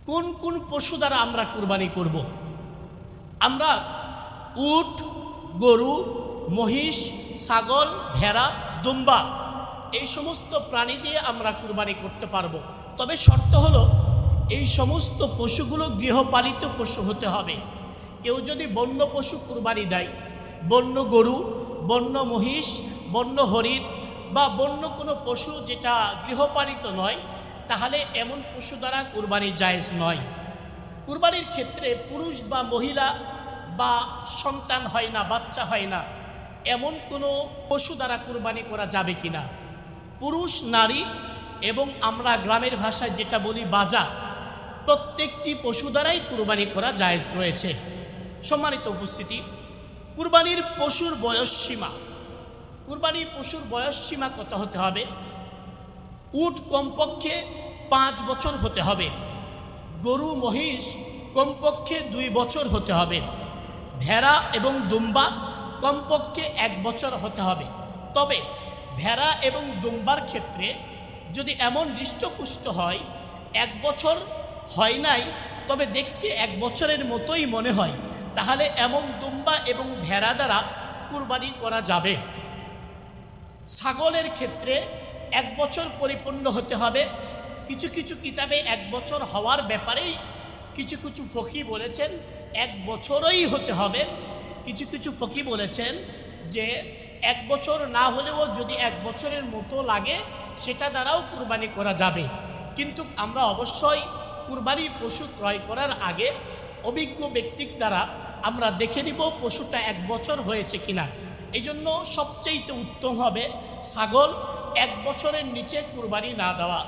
কোন কোন পশু দ্বারা আমরা কুরবানি করব। আমরা উট, গরু, মহিষ, ছাগল, ভেড়া, দুম্বা এই সমস্ত প্রাণী দিয়ে আমরা কুরবানি করতে পারবো। তবে শর্ত হলো এই সমস্ত পশুগুলো গৃহপালিত পশু হতে হবে। কেউ যদি বন্য পশু কুরবানি দেয়, বন্য গরু, বন্য মহিষ, বন্য হরিণ বা বন্য কোনো পশু যেটা গৃহপালিত নয়, তাহলে এমন পশু দ্বারা কুরবানি জায়েজ নয়। কুরবানির ক্ষেত্রে পুরুষ বা মহিলা বা সন্তান হয় না, বাচ্চা হয় না, এমন কোনো পশু দ্বারা কুরবানি করা যাবে কিনা। পুরুষ, নারী এবং আমরা গ্রামের ভাষায় যেটা বলি বাজা, প্রত্যেকটি পশু দ্বারাই কুরবানি করা জায়েজ রয়েছে। সম্মানিত উপস্থিতি, কুরবানির পশুর বয়স সীমা। কুরবানির পশুর বয়স সীমা কত হতে হবে? উট কমপক্ষে 5 বছর হতে হবে, গরু মহিষ কমপক্ষে 2 বছর হতে হবে, ভেড়া এবং দুম্বা কমপক্ষে 1 বছর হতে হবে। তবে ভেড়া এবং দুম্বার ক্ষেত্রে যদি এমন হৃষ্টপুষ্ট হয় 1 বছর হয় নাই, তবে দেখতে 1 বছরের মতোই মনে হয়, তাহলে এমন দুম্বা এবং ভেড়া দ্বারা কুরবানি করা যাবে। ছাগলের ক্ষেত্রে 1 বছর পরিপূর্ণ হতে হবে। কিছু কিছু কিতাবে 1 বছর হওয়ার ব্যাপারেই কিছু কিছু ফকি বলেছেন 1 বছরই হতে হবে। কিছু কিছু ফকি বলেছেন যে 1 বছর না হলেও যদি 1 বছরের মতো লাগে সেটা দ্বারাও কুরবানি করা যাবে। কিন্তু আমরা অবশ্যই কুরবানি পশু ক্রয় করার আগে অভিজ্ঞ ব্যক্তির দ্বারা আমরা দেখে নিব পশুটা 1 বছর হয়েছে কিনা। এই জন্য সবচেয়ে উত্তম হবে ছাগল 1 বছরের নিচে কুরবানি না দেওয়া।